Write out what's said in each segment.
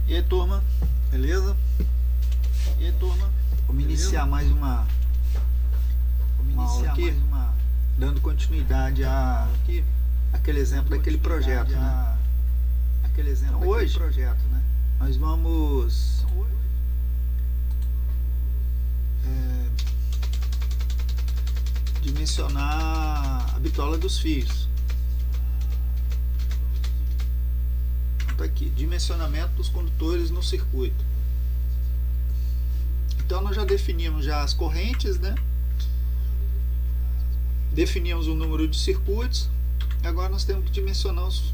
E aí, turma, beleza? E aí, turma, vamos iniciar mais uma aula aqui, dando continuidade àquele exemplo daquele projeto, né? Então, hoje nós vamos dimensionar a bitola dos fios. Então, aqui, dimensionamento dos condutores no circuito. Então nós já definimos já as correntes, né? Definimos o número de circuitos. Agora nós temos que dimensionar os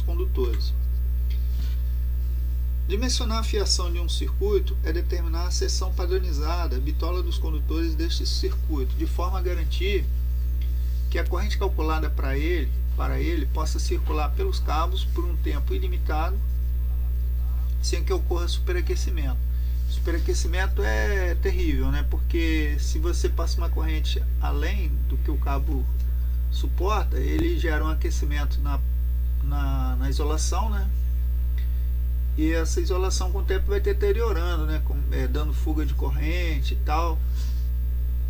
condutores. Dimensionar a fiação de um circuito é determinar a seção padronizada, a bitola dos condutores deste circuito, de forma a garantir que a corrente calculada para ele possa circular pelos cabos por um tempo ilimitado, sem que ocorra superaquecimento. Superaquecimento é terrível, né? Porque se você passa uma corrente além do que o cabo suporta, ele gera um aquecimento na isolação, né? E essa isolação com o tempo vai deteriorando, né? Dando fuga de corrente e tal,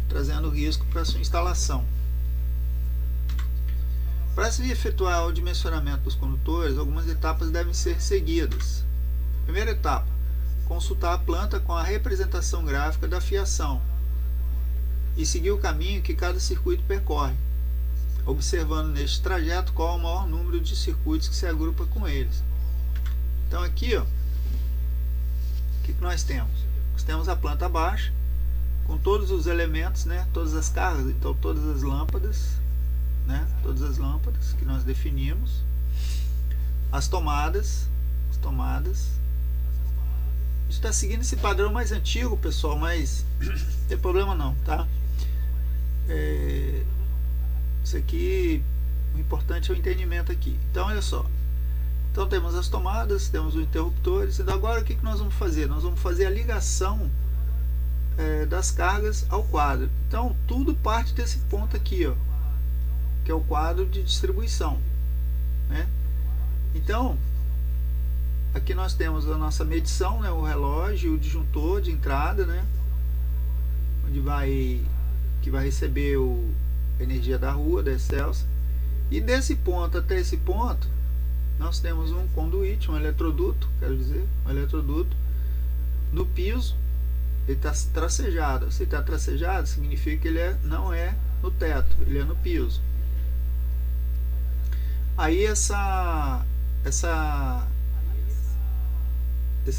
trazendo risco para a sua instalação. Para se efetuar o dimensionamento dos condutores, algumas etapas devem ser seguidas. Primeira etapa: consultar a planta com a representação gráfica da fiação e seguir o caminho que cada circuito percorre, observando neste trajeto qual é o maior número de circuitos que se agrupa com eles. Então aqui, ó, o que nós temos? Nós temos a planta baixa, com todos os elementos, né, todas as cargas, então todas as lâmpadas, né, todas as lâmpadas que nós definimos, as tomadas. Está seguindo esse padrão mais antigo, pessoal, mas não tem problema não, tá? Isso aqui, o importante é o entendimento aqui. Então, olha só. Então, temos as tomadas, temos os interruptores. Então, agora o que nós vamos fazer? Nós vamos fazer a ligação das cargas ao quadro. Então, tudo parte desse ponto aqui, ó, que é o quadro de distribuição, né? Então, aqui nós temos a nossa medição, né, o relógio, o disjuntor de entrada, né, que vai receber a energia da rua, da Excelsa. E desse ponto até esse ponto, nós temos um conduíte, um eletroduto, no piso. Ele está tracejado. Se está tracejado, significa que ele não é no teto, ele é no piso. Aí esse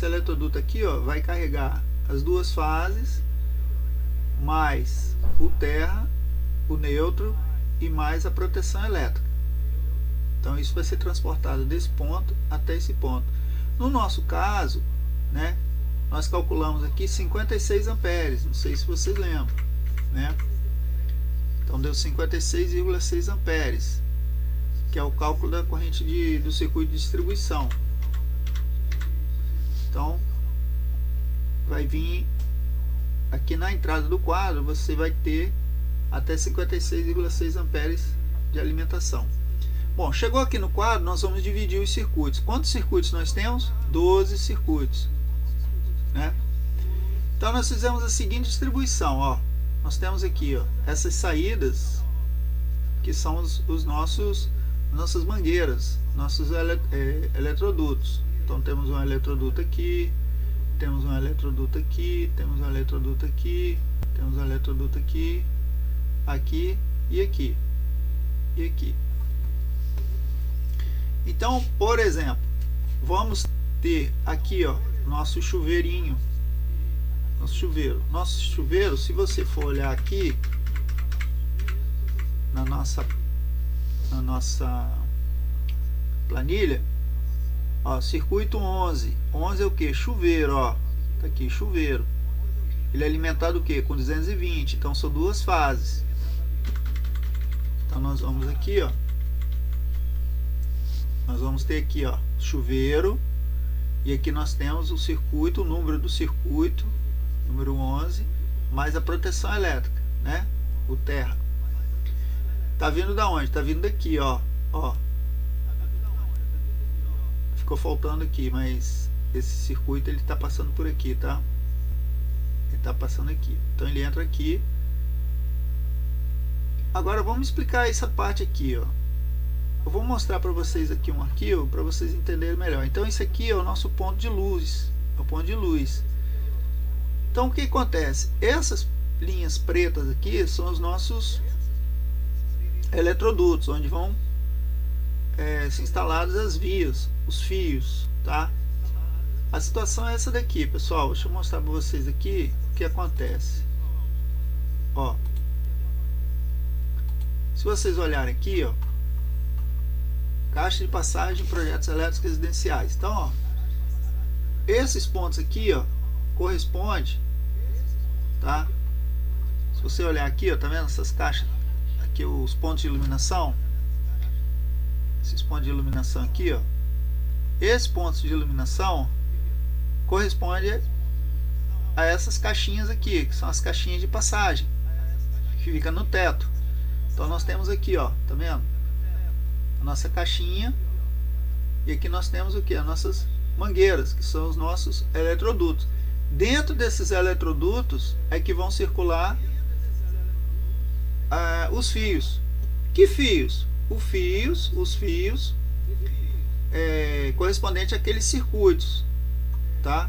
eletroduto aqui, ó, vai carregar as duas fases, mais o terra, o neutro e mais a proteção elétrica. Então isso vai ser transportado desse ponto até esse ponto. No nosso caso, né, nós calculamos aqui 56 amperes, não sei se vocês lembram, né? Então deu 56,6 amperes, que é o cálculo da corrente do circuito de distribuição. Então, vai vir aqui na entrada do quadro, você vai ter até 56,6 amperes de alimentação. Bom, chegou aqui no quadro, nós vamos dividir os circuitos. Quantos circuitos nós temos? 12 circuitos, né? Então, nós fizemos a seguinte distribuição, ó. Nós temos aqui, ó, essas saídas, que são nossas mangueiras, nossos eletrodutos. Então temos um eletroduto aqui, temos um eletroduto aqui, temos um eletroduto aqui, temos um eletroduto aqui, aqui e aqui e aqui. Então, por exemplo, vamos ter aqui, ó, nosso chuveirinho, nosso chuveiro. Se você for olhar aqui na nossa planilha, ó, circuito 11 é o que? Chuveiro, ó, tá aqui, chuveiro. Ele é alimentado o que? Com 220, então são duas fases. Então nós vamos aqui, ó, nós vamos ter aqui, ó, chuveiro, e aqui nós temos o circuito, o número do circuito, número 11, mais a proteção elétrica, né, o terra. Tá vindo da onde? Tá vindo daqui, ó, ficou faltando aqui, mas esse circuito ele está passando por aqui, tá? Ele está passando aqui. Então ele entra aqui. Agora vamos explicar essa parte aqui, ó. Eu vou mostrar para vocês aqui um arquivo para vocês entenderem melhor. Então esse aqui é o nosso ponto de luz, é o ponto de luz. Então o que acontece? Essas linhas pretas aqui são os nossos eletrodutos, onde vão ser instaladas as vias, os fios, tá? A situação é essa daqui, pessoal. Deixa eu mostrar para vocês aqui o que acontece. Ó, se vocês olharem aqui, ó, caixa de passagem, projetos elétricos residenciais. Então, ó, esses pontos aqui, ó, corresponde, tá? Se você olhar aqui, ó, tá vendo essas caixas aqui, os pontos de iluminação, esses pontos de iluminação aqui, ó, esses pontos de iluminação corresponde a essas caixinhas aqui, que são as caixinhas de passagem que fica no teto. Então nós temos aqui, ó, tá vendo? A nossa caixinha, e aqui nós temos o que? As nossas mangueiras, que são os nossos eletrodutos. Dentro desses eletrodutos é que vão circular os fios. Que fios? Os fios correspondentes àqueles circuitos, tá?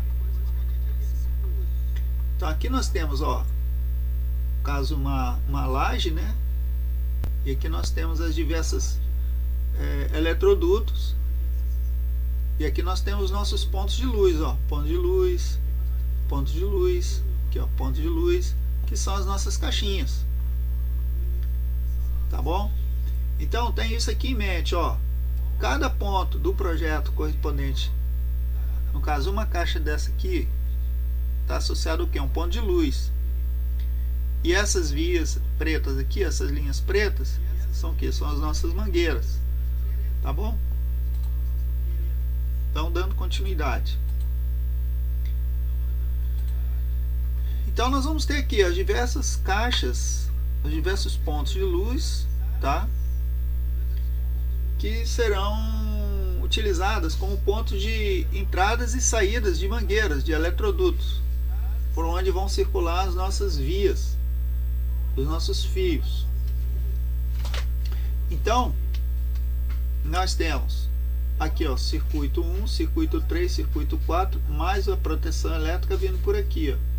Então aqui nós temos, ó, no caso uma laje, né? E aqui nós temos as diversas eletrodutos. E aqui nós temos os nossos pontos de luz, ó, ponto de luz, aqui, ó, ponto de luz, que são as nossas caixinhas. Tá bom? Então tem isso aqui em mente, ó. Cada ponto do projeto correspondente, no caso uma caixa dessa aqui, está associado ao que? Um ponto de luz. E essas vias pretas aqui, essas linhas pretas, são o que? São as nossas mangueiras. Tá bom? Então, dando continuidade. Então, nós vamos ter aqui as diversas caixas, os diversos pontos de luz, tá? Que serão utilizadas como pontos de entradas e saídas de mangueiras, de eletrodutos, por onde vão circular as nossas vias, os nossos fios. Então, nós temos aqui, ó, circuito 1, circuito 3, circuito 4, mais a proteção elétrica vindo por aqui, ó.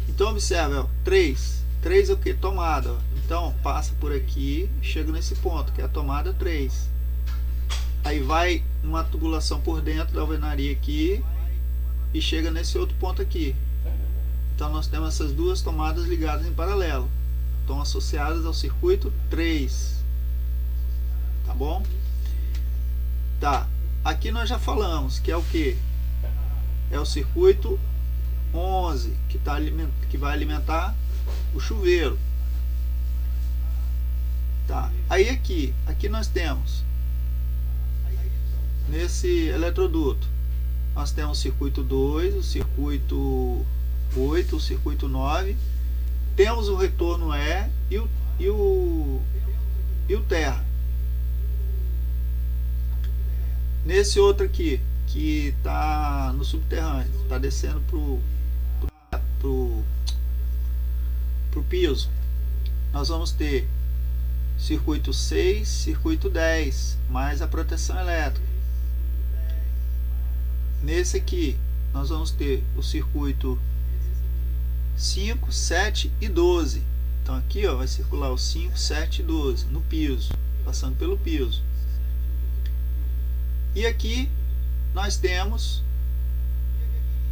Então observe, ó, 3 é o que? Tomada, ó. Então passa por aqui, chega nesse ponto que é a tomada 3. Aí vai uma tubulação por dentro da alvenaria aqui e chega nesse outro ponto aqui. Então nós temos essas duas tomadas ligadas em paralelo, estão associadas ao circuito 3. Tá bom? Tá. Aqui nós já falamos que é o que? É o circuito 11, que vai alimentar o chuveiro. Tá. Aí aqui nós temos, nesse eletroduto, nós temos o circuito 2, o circuito 8, o circuito 9. Temos o retorno e o terra. Nesse outro aqui, que está no subterrâneo, está descendo pro piso, nós vamos ter circuito 6, circuito 10, mais a proteção elétrica. Nesse aqui, nós vamos ter o circuito 5, 7 e 12. Então aqui, ó, vai circular o 5, 7 e 12 no piso, passando pelo piso. E aqui nós temos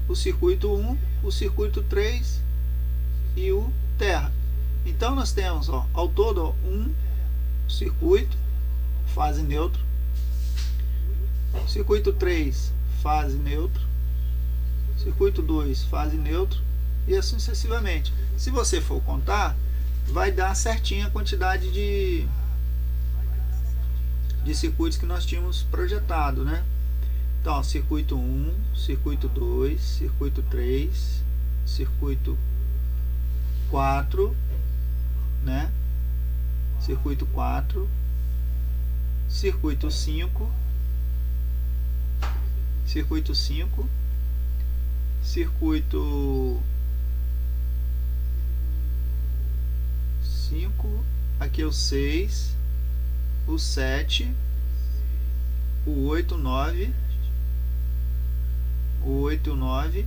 o circuito 1, o circuito 3 e o terra. Então nós temos, ó, ao todo, ó, um circuito, fase neutro, circuito 3, fase neutro, circuito 2, fase neutro, e assim sucessivamente. Se você for contar, vai dar certinho a quantidade de circuitos que nós tínhamos projetado, né? Então, ó, circuito 1, circuito 2, circuito 3, circuito 4, né? Circuito 4, circuito 5, circuito 5, circuito 5, aqui é o 6, o 7, o 8, o 9, o 8 e o 9,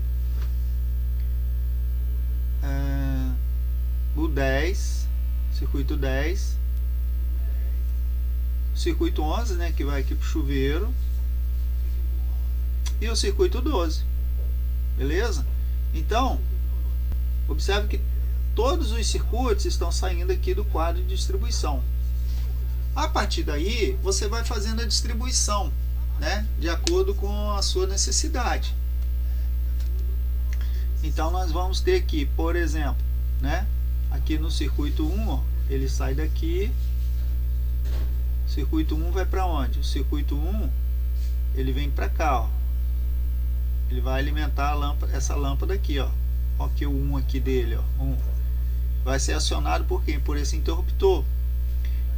o 10, circuito 10, o circuito 11, né, que vai aqui para o chuveiro, e o circuito 12, beleza? Então, observe que todos os circuitos estão saindo aqui do quadro de distribuição. A partir daí, você vai fazendo a distribuição, né, de acordo com a sua necessidade. Então, nós vamos ter aqui, por exemplo, né, aqui no circuito 1, ó, ele sai daqui. O circuito 1 vai para onde? O circuito 1, ele vem para cá, ó. Ele vai alimentar a lâmpada, essa lâmpada aqui, ó. Ó, aqui o 1 aqui dele, ó. 1. Vai ser acionado por quem? Por esse interruptor.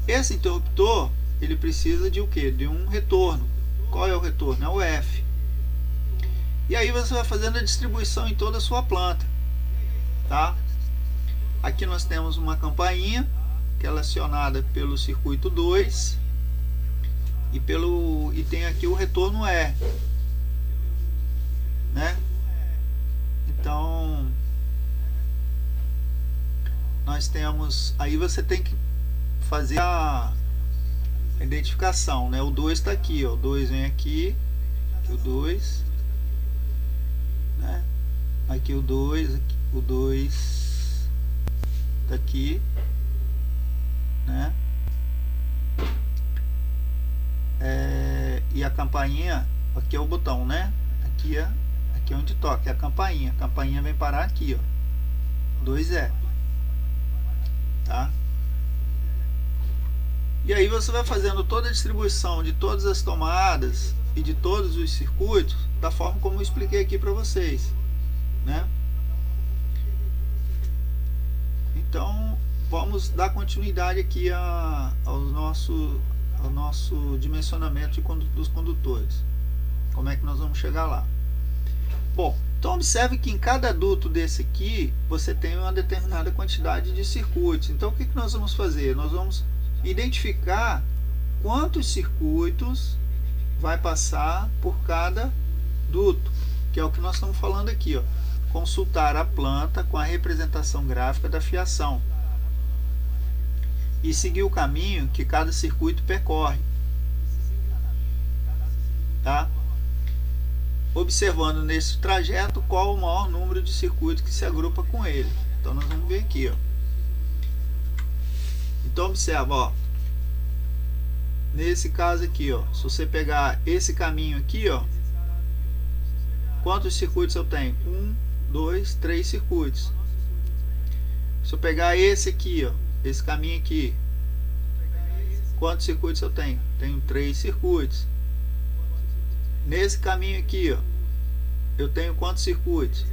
Esse interruptor, ele precisa de o quê? De um retorno. Qual é o retorno? É o F. E aí você vai fazendo a distribuição em toda a sua planta, tá? Aqui nós temos uma campainha, que ela é acionada pelo circuito 2 e tem aqui o retorno E, né? Então nós temos, aí você tem que fazer a identificação, né? O 2 está aqui, ó. O 2 vem aqui, o 2, né? Aqui o 2, o 2 está aqui, né? E a campainha, aqui é o botão, né? Aqui é onde toca, é a campainha vem parar aqui, ó. 2E, tá? E aí você vai fazendo toda a distribuição de todas as tomadas e de todos os circuitos da forma como eu expliquei aqui para vocês, né? Então vamos dar continuidade aqui ao nosso dimensionamento dos condutores. Como é que nós vamos chegar lá? Bom, então observe que em cada duto desse aqui você tem uma determinada quantidade de circuitos. Então o que nós vamos fazer? Nós vamos identificar quantos circuitos vai passar por cada duto, que é o que nós estamos falando aqui, ó. Consultar a planta com a representação gráfica da fiação e seguir o caminho que cada circuito percorre, tá? Observando nesse trajeto qual o maior número de circuitos que se agrupa com ele. Então nós vamos ver aqui, ó. Então observa, ó. Nesse caso aqui, ó, se você pegar esse caminho aqui, ó, quantos circuitos eu tenho? 1, 2, 3 circuitos. Se eu pegar esse aqui, ó, esse caminho aqui, quantos circuitos eu tenho? Tenho 3 circuitos. Nesse caminho aqui, ó, eu tenho quantos circuitos?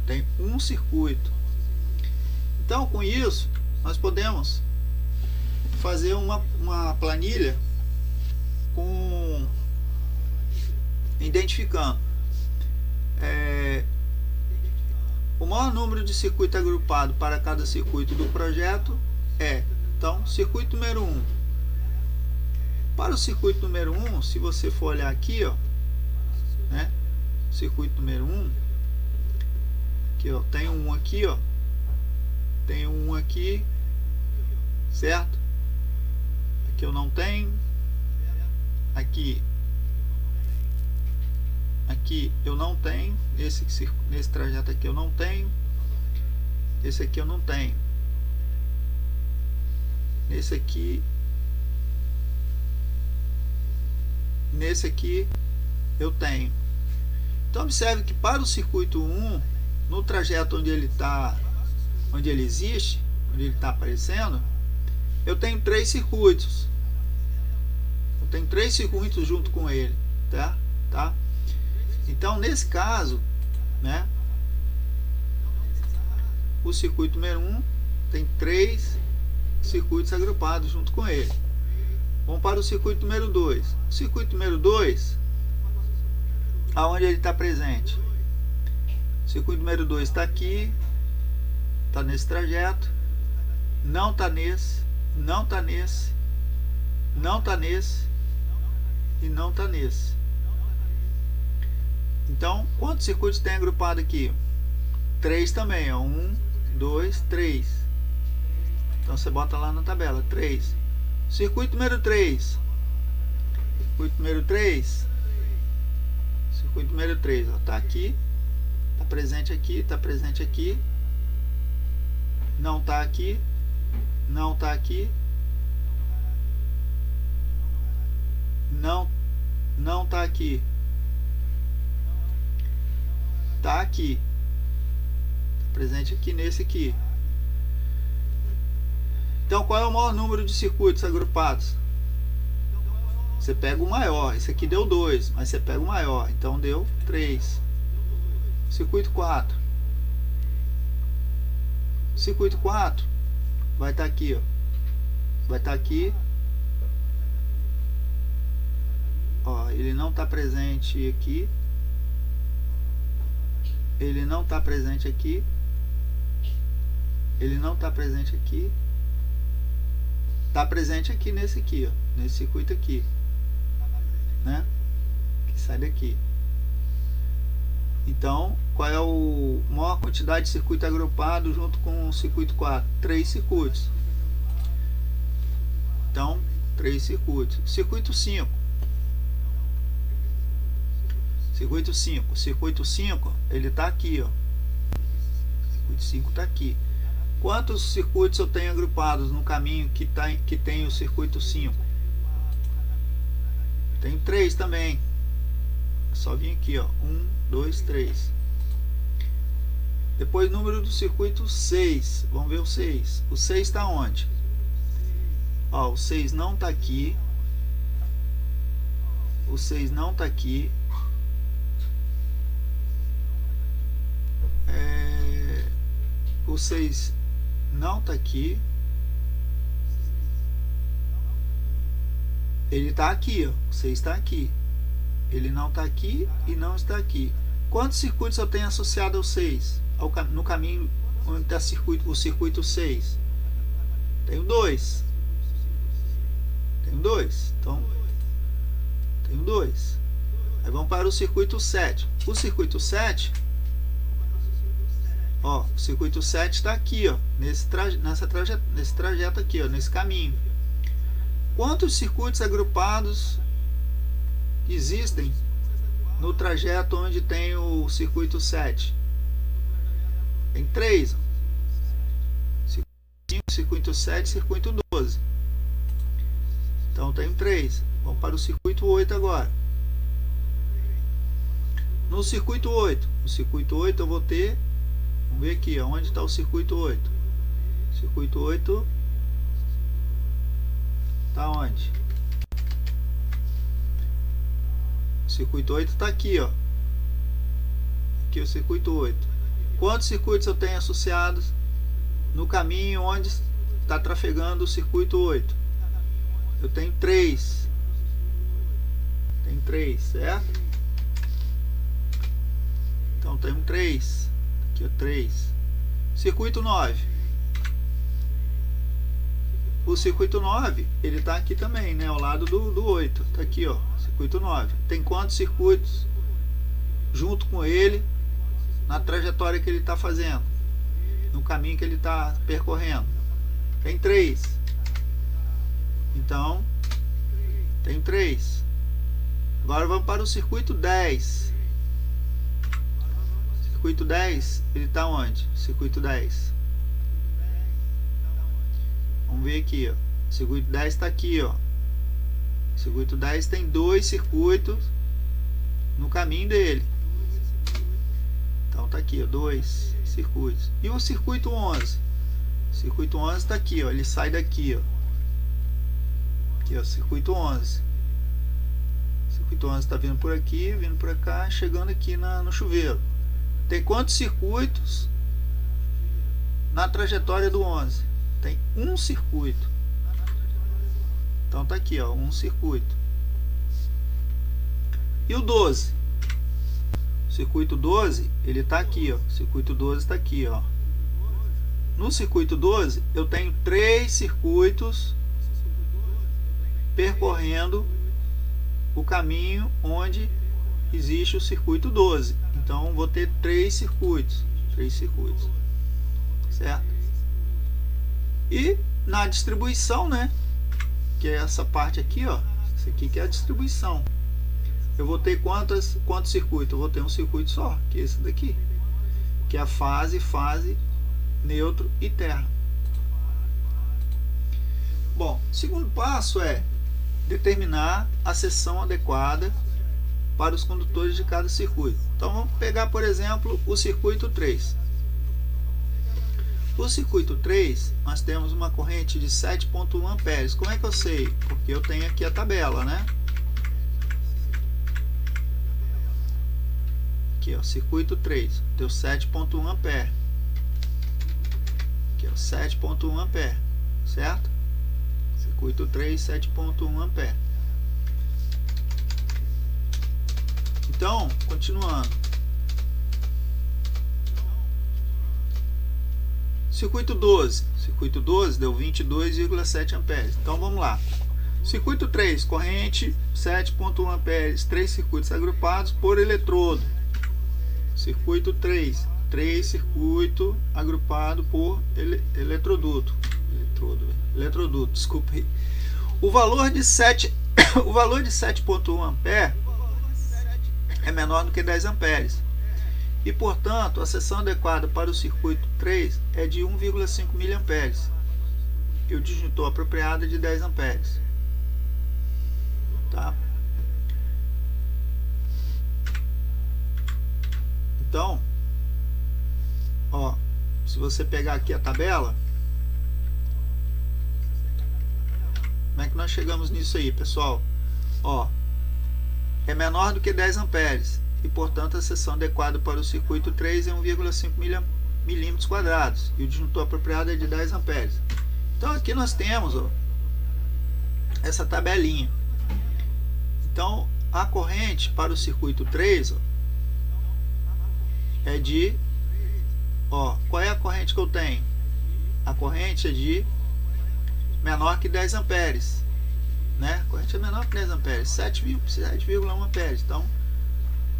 Tenho um circuito. Então, com isso, nós podemos fazer uma planilha identificando o maior número de circuito agrupado para cada circuito do projeto então, circuito número 1. Para o circuito número 1, se você for olhar aqui, ó, né? Circuito número 1, aqui, ó, tem um aqui, ó, tem um aqui, certo? Aqui eu não tenho, aqui eu não tenho, nesse trajeto aqui eu não tenho, esse aqui eu não tenho, nesse aqui eu tenho. Então observe que para o circuito 1, no trajeto onde ele está, onde ele existe, onde ele está aparecendo, eu tenho 3 circuitos. Eu tenho 3 circuitos junto com ele, tá? Então nesse caso, né, o circuito número 1 tem 3 circuitos agrupados junto com ele. Vamos para o circuito número 2. O circuito número 2, aonde ele está presente. Circuito número 2 está aqui, está nesse trajeto, não está nesse, não está nesse, não está nesse e não está nesse. Então, quantos circuitos tem agrupado aqui? 3 também, ó. 1, 2, 3. Então você bota lá na tabela, 3. Circuito número 3. Circuito número 3. Circuito número 3, ó, tá aqui. Tá presente aqui, tá presente aqui. Não tá aqui. Não tá aqui. Não tá aqui. Tá aqui. Tá presente aqui nesse aqui. Então, qual é o maior número de circuitos agrupados? Você pega o maior. Esse aqui deu 2, mas você pega o maior. Então, deu 3. Circuito 4. Circuito 4 vai estar aqui, ó. Vai estar aqui. Ó, ele não está presente aqui. Ele não está presente aqui. Ele não está presente aqui. Está presente aqui nesse aqui, ó, nesse circuito aqui, né? Que sai daqui. Então, qual é a maior quantidade de circuito agrupado junto com o circuito 4? 3 circuitos. Então, 3 circuitos. Circuito 5. Circuito 5. Circuito 5, ele está aqui, ó. Circuito 5 está aqui. Quantos circuitos eu tenho agrupados no caminho que tem o circuito 5? Tenho 3 também. É só vir aqui, ó. 1, 2, 3. Depois, número do circuito 6. Vamos ver o 6. O 6 está onde? Ó, o 6 não está aqui. O 6 não está aqui. O 6 não está aqui. Ele está aqui, ó. O 6 está aqui. Ele não está aqui e não está aqui. Quantos circuitos eu tenho associado ao 6? No caminho onde está o circuito 6? Tenho 2. Tenho 2. Então, tenho 2. Aí vamos para o circuito 7. O circuito 7... Ó, o circuito 7 está aqui, ó, nesse trajeto aqui, ó, nesse caminho. Quantos circuitos agrupados existem no trajeto onde tem o circuito 7? Tem 3. Circuito 7, circuito 12. Então tem 3. Vamos para o circuito 8 agora. No circuito 8. No circuito 8 eu vou ter... Vamos ver aqui, onde está o circuito 8. Circuito 8 está onde? O circuito 8 está aqui, ó. Aqui é o circuito 8. Quantos circuitos eu tenho associados no caminho onde está trafegando o circuito 8? Eu tenho 3. Tem 3, certo? Então tenho 3. Aqui é 3. Circuito 9. O circuito 9, ele está aqui também, né? Ao lado do 8. Está aqui, ó. Circuito 9. Tem quantos circuitos junto com ele na trajetória que ele está fazendo? No caminho que ele está percorrendo? Tem 3. Então, tem 3. Agora vamos para o circuito 10. Circuito 10, ele está onde? Circuito 10. Vamos ver aqui, ó. Circuito 10 está aqui, ó. Circuito 10 tem 2 circuitos no caminho dele. Então tá aqui, ó, 2 circuitos. E o circuito 11? O circuito 11 está aqui, ó. Ele sai daqui, ó. Aqui, ó, circuito 11. O circuito 11 está vindo por aqui, vindo por cá, chegando aqui no chuveiro. Tem quantos circuitos na trajetória do 11? Tem um circuito. Então tá aqui, ó, um circuito. E o 12? circuito 12, ele está aqui, ó. Circuito 12 está aqui, ó. No circuito 12, eu tenho 3 circuitos percorrendo o caminho onde existe o circuito 12. Então, vou ter 3 circuitos, certo? E na distribuição, né, que é essa parte aqui, ó, isso aqui que é a distribuição. Eu vou ter quantos circuitos? Eu vou ter um circuito só, que é esse daqui, que é a fase, neutro e terra. Bom, o segundo passo é determinar a seção adequada para os condutores de cada circuito. Então vamos pegar, por exemplo, o circuito 3. O circuito 3, nós temos uma corrente de 7,1 amperes. Como é que eu sei? Porque eu tenho aqui a tabela, né? Aqui, ó, circuito 3, deu 7,1 ampere. Aqui, ó, 7,1 ampere, certo? Circuito 3, 7,1 ampere. Então, continuando. Circuito 12 deu 22,7 amperes. Então, vamos lá. Circuito 3, corrente 7,1 amperes, 3 circuitos agrupados por eletrodo. Circuito 3 circuito agrupado por eletroduto, desculpa aí. O valor de 7,1 ampere é menor do que 10 amperes. E, portanto, a seção adequada para o circuito 3 é de 1,5 miliamperes. E o disjuntor apropriado é de 10 amperes. Tá? Então, ó, se você pegar aqui a tabela, como é que nós chegamos nisso aí, pessoal? Ó, é menor do que 10 amperes e, portanto, a seção adequada para o circuito 3 é 1,5 milímetros quadrados e o disjuntor apropriado é de 10 amperes. Então, aqui nós temos, ó, essa tabelinha. Então, a corrente para o circuito 3, ó, é de, ó, qual é a corrente que eu tenho? A corrente é de menor que 10 amperes, né? A corrente é menor que 10 amperes, 7,1 amperes. Então,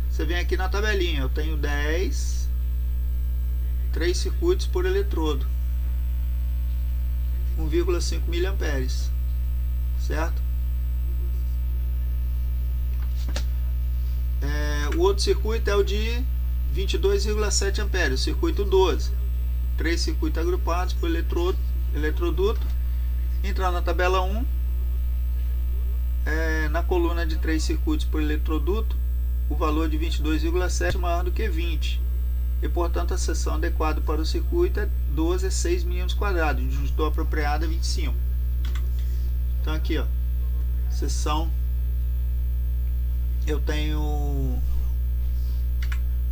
você vem aqui na tabelinha, eu tenho 3 circuitos por eletrodo, 1,5 miliamperes, certo? O outro circuito é o de 22,7 amperes, o circuito 12. 3 circuitos agrupados por eletroduto. Entrar na tabela 1, na coluna de 3 circuitos por eletroduto, o valor de 22,7 é maior do que 20. E, portanto, a seção adequada para o circuito é 12 a 6 milímetros quadrados. O disjuntor apropriado é 25. Então, aqui, ó, seção, eu tenho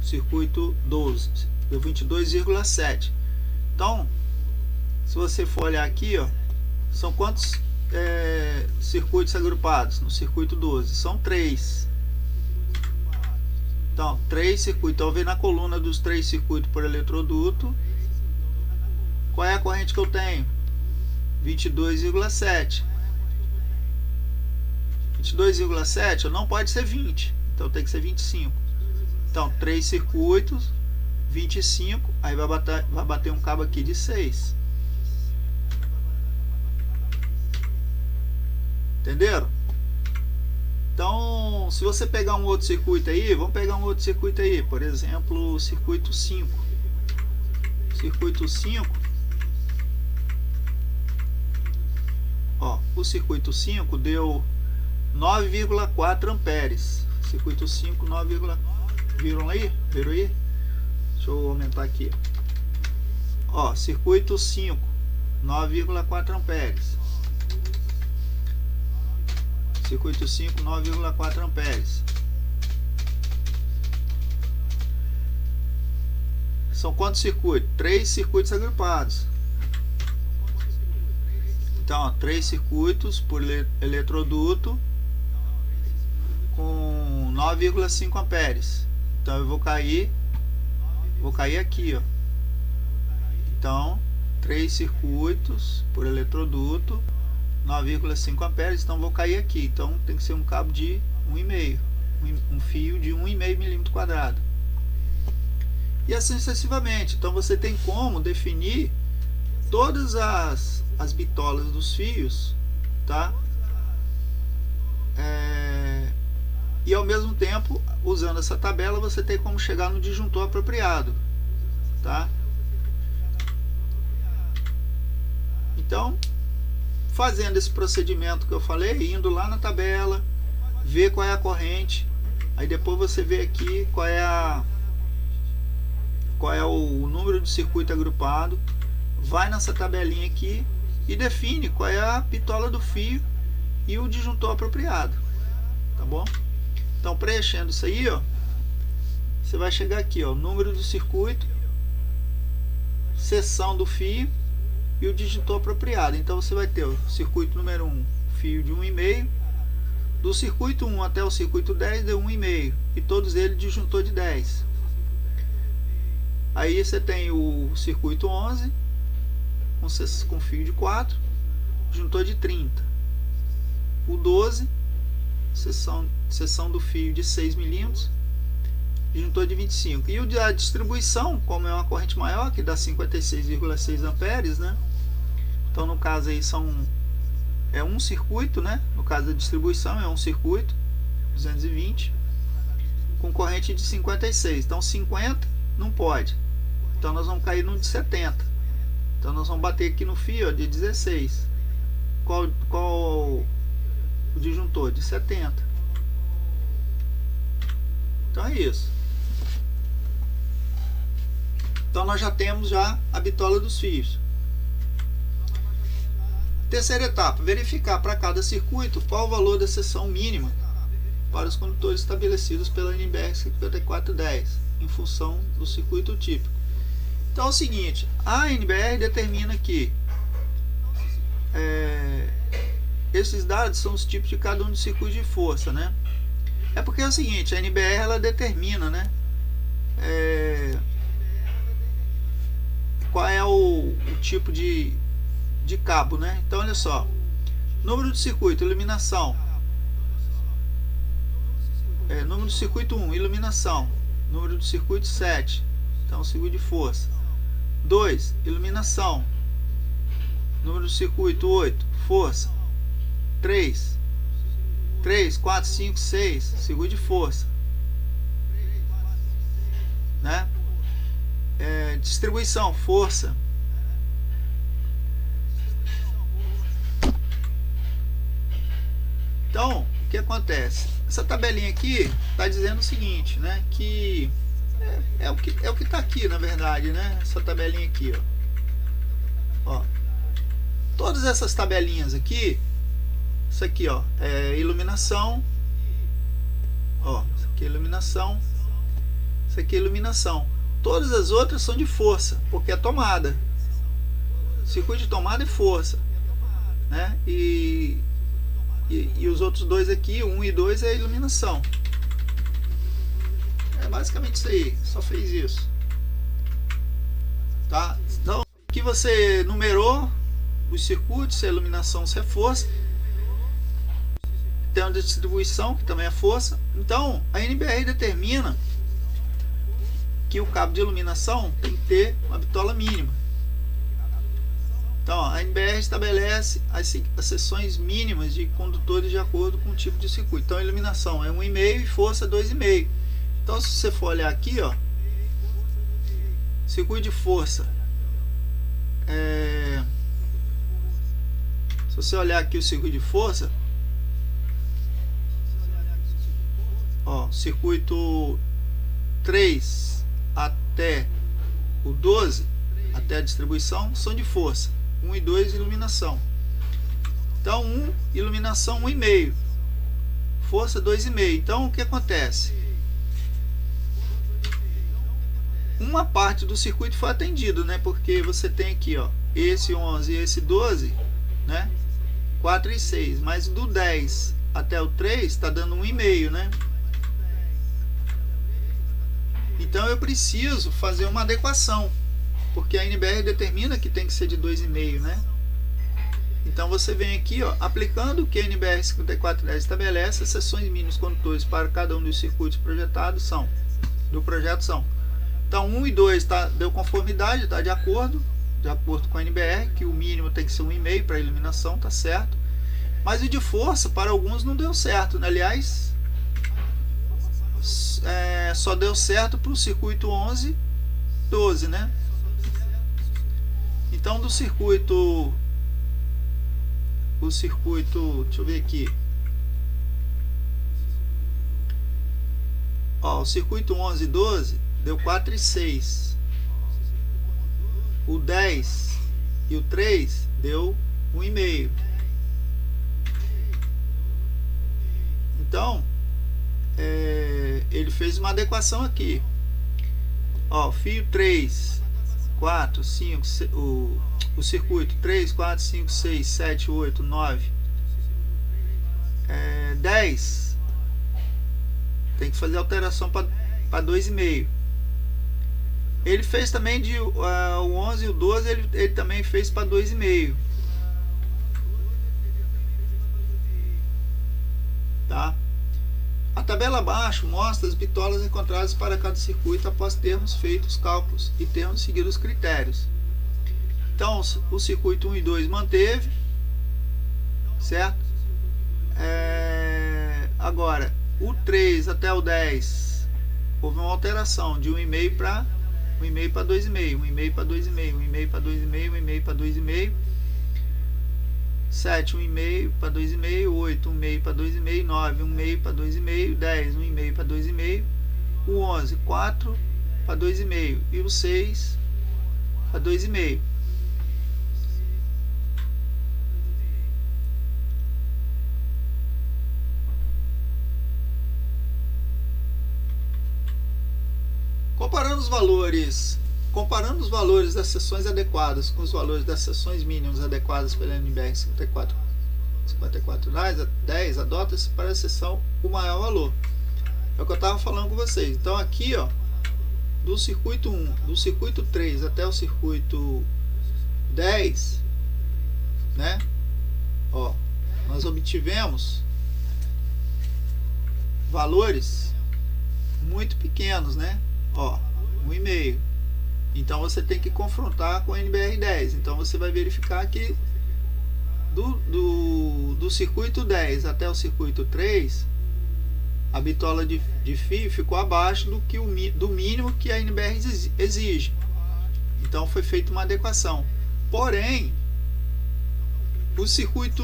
circuito 12, deu 22,7. Então, se você for olhar aqui, ó, são quantos circuitos agrupados no circuito 12? São 3. Então, 3 circuitos. Então, vem na coluna dos 3 circuitos por eletroduto. Qual é a corrente que eu tenho? 22,7. 22,7 não pode ser 20, então tem que ser 25. Então, 3 circuitos, 25, aí vai bater um cabo aqui de 6. Entenderam? Então, se você pegar um outro circuito aí, vamos pegar um outro circuito aí, por exemplo, o circuito 5. Circuito 5, ó, o circuito 5 deu 9,4 amperes. Circuito 5, 9,4. Viram aí? Viram aí? Deixa eu aumentar aqui. Ó, circuito 5, 9,4 amperes. Circuito 5, 9,4 amperes. São quantos circuitos? 3 circuitos agrupados. Então, ó, 3 circuitos por eletroduto com 9,5 amperes. Então eu vou cair aqui, ó. Então 3 circuitos por eletroduto, 9,5 amperes, então vou cair aqui. Então tem que ser um cabo de 1,5, um fio de 1,5 milímetro quadrado. E assim sucessivamente. Então você tem como definir todas as bitolas dos fios, tá? E ao mesmo tempo, usando essa tabela, você tem como chegar no disjuntor apropriado, tá? Então, fazendo esse procedimento que eu falei, indo lá na tabela, ver qual é a corrente, aí depois você vê aqui qual é o número de circuito agrupado, vai nessa tabelinha aqui e define qual é a bitola do fio e o disjuntor apropriado, tá bom? Então, preenchendo isso aí, ó, você vai chegar aqui, ó, número do circuito, seção do fio e o disjuntor apropriado. Então você vai ter o circuito número 1, fio de 1,5, do circuito 1 até o circuito 10 deu 1,5, e todos eles disjuntor de 10. Aí você tem o circuito 11 com fio de 4, disjuntor de 30. O 12, seção do fio de 6 milímetros, disjuntor de 25. E o da distribuição, como é uma corrente maior, que dá 56,6 amperes, né? Então no caso aí é um circuito, né? No caso da distribuição é um circuito 220 com corrente de 56. Então 50 não pode. Então nós vamos cair no de 70. Então nós vamos bater aqui no fio, ó, de 16. Qual o disjuntor? De 70. Então é isso. Então nós já temos a bitola dos fios. Terceira etapa, verificar para cada circuito qual o valor da seção mínima para os condutores estabelecidos pela NBR 5410, em função do circuito típico. Então é o seguinte, a NBR determina que esses dados são os tipos de cada um dos circuitos de força, né? É porque é o seguinte, a NBR ela determina, né? Qual é o tipo de cabo, né? Então olha só, número de circuito, iluminação, número do circuito 1, iluminação, número do circuito 7, então circuito de força. 2, iluminação, número do circuito 8, força. 3, 4, 5, 6, circuito de força, né? Distribuição, força. Então, o que acontece? Essa tabelinha aqui está dizendo o seguinte, né? Que é o que está aqui, na verdade, né? Essa tabelinha aqui, ó. Todas essas tabelinhas aqui, isso aqui, ó, é iluminação, ó, isso aqui é iluminação, isso aqui é iluminação. Todas as outras são de força, porque é tomada. Circuito de tomada é força, né? E os outros dois aqui, 1 e 2, é iluminação. É basicamente isso aí, só fez isso, tá? Então aqui você numerou os circuitos, se é iluminação, se é força. Tem uma distribuição, que também é força. Então a NBR determina que o cabo de iluminação tem que ter uma bitola mínima. Então a NBR estabelece as seções mínimas de condutores de acordo com o tipo de circuito. Então a iluminação é 1,5 e força 2,5. Então se você for olhar aqui, ó, circuito de força, se você olhar aqui o circuito de força, ó, circuito 3 até o 12, até a distribuição, são de força. 1 e 2, iluminação. Então 1, iluminação 1,5, força 2,5. Então o que acontece? Uma parte do circuito foi atendido, né? Porque você tem aqui, ó, esse 11 e esse 12, né? 4 e 6, mas do 10 até o 3 está dando 1,5, né? Então eu preciso fazer uma adequação, porque a NBR determina que tem que ser de 2,5, né? Então você vem aqui, ó, aplicando o que a NBR 5410 estabelece, as seções mínimas condutores para cada um dos circuitos projetados do projeto são. Então 1 e 2 deu conformidade, está de acordo com a NBR, que o mínimo tem que ser 1,5 para iluminação, tá certo. Mas o de força, para alguns, não deu certo, né? Aliás, só deu certo para o circuito 11, 12, né? Então do circuito, deixa eu ver aqui, ó, o circuito 11 e 12 deu 4 e 6, o 10 e o 3 deu 1,5. Então ele fez uma adequação aqui, ó, fio 3, 4, 5, o circuito 3, 4, 5, 6, 7, 8, 9, 10, tem que fazer alteração para 2,5. Ele fez também o 11 e o 12, ele também fez para 2,5, tá? A tabela abaixo mostra as bitolas encontradas para cada circuito após termos feito os cálculos e termos seguido os critérios. Então o circuito 1 e 2 manteve, certo? Agora o 3 até o 10 houve uma alteração de 1,5 para 1,5 para 2,5, 1,5 para 2,5, 1,5 para 2,5, 1,5 para 2,5, 7, 1,5 para 2,5, 8, 1,5 para 2,5, 9, 1,5 para 2,5, 10, 1,5 para 2,5, o 11, 4 para 2,5 e o 6 para 2,5. Comparando os valores das seções adequadas com os valores das seções mínimas adequadas pela NBR 5410, adota-se para a seção o maior valor. É o que eu estava falando com vocês. Então aqui, ó, do circuito 1, do circuito 3 até o circuito 10, né? Ó, nós obtivemos valores muito pequenos, né? Ó, 1,5. Então você tem que confrontar com o NBR10. Então você vai verificar que do circuito 10 até o circuito 3, a bitola de fio ficou abaixo do mínimo que a NBR exige. Então foi feita uma adequação. Porém, o circuito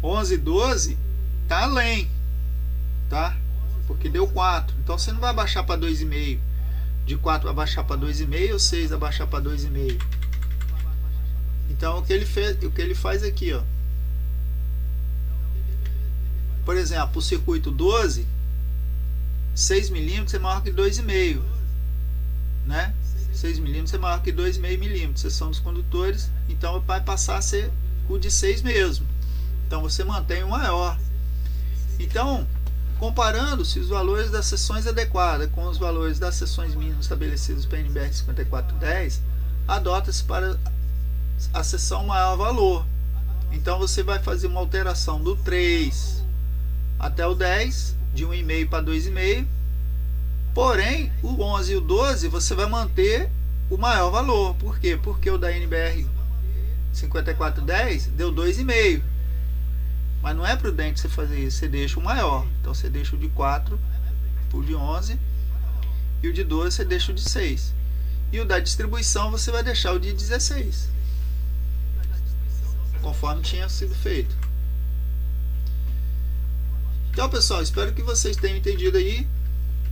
11 e 12 está além, tá? Porque deu 4, então você não vai baixar para 2,5, de 4 vai baixar para 2,5, ou 6 vai baixar para 2,5. Então o que ele faz aqui, ó, por exemplo, o circuito 12, 6 milímetros é maior que 2,5, né? 6 milímetros é maior que 2,5 milímetros, seção dos condutores, então vai passar a ser o de 6 mesmo. Então você mantém o maior. Então, comparando-se os valores das seções adequadas com os valores das seções mínimas estabelecidas pela NBR 5410, adota-se para a seção maior valor. Então você vai fazer uma alteração do 3 até o 10, de 1,5 para 2,5. Porém, o 11 e o 12 você vai manter o maior valor. Por quê? Porque o da NBR 5410 deu 2,5. Mas não é prudente você fazer isso, você deixa o maior. Então você deixa o de 4, o de 11, e o de 12 você deixa o de 6. E o da distribuição você vai deixar o de 16, conforme tinha sido feito. Então pessoal, espero que vocês tenham entendido aí.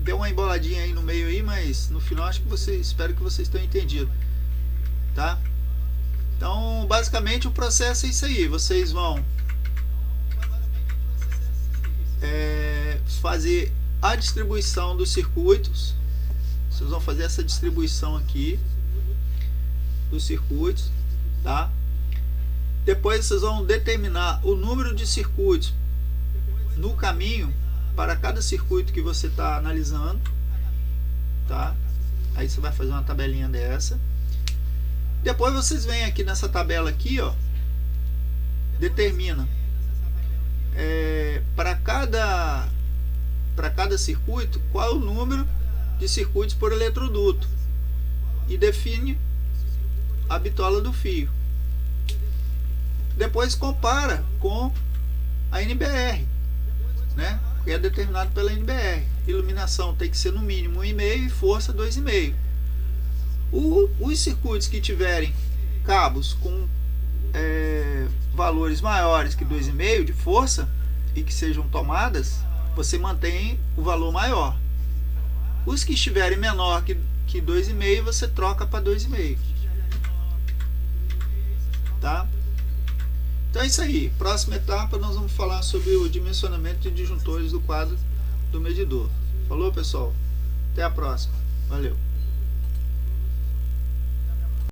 Deu uma emboladinha aí no meio aí, mas no final espero que vocês tenham entendido, tá? Então basicamente o processo é isso aí. Vocês vão fazer a distribuição dos circuitos. Vocês vão fazer essa distribuição aqui dos circuitos, tá? Depois vocês vão determinar o número de circuitos no caminho para cada circuito que você está analisando, tá? Aí você vai fazer uma tabelinha dessa. Depois vocês vêm aqui nessa tabela aqui, ó, determina para cada circuito qual é o número de circuitos por eletroduto e define a bitola do fio. Depois compara com a NBR, né? Que é determinado pela NBR. Iluminação tem que ser no mínimo 1,5 e força 2,5. Os circuitos que tiverem cabos com valores maiores que 2,5 de força e que sejam tomadas, você mantém o valor maior. Os que estiverem menor que 2,5, você troca para 2,5. Tá? Então é isso aí. Próxima etapa nós vamos falar sobre o dimensionamento de disjuntores do quadro do medidor. Falou, pessoal? Até a próxima. Valeu.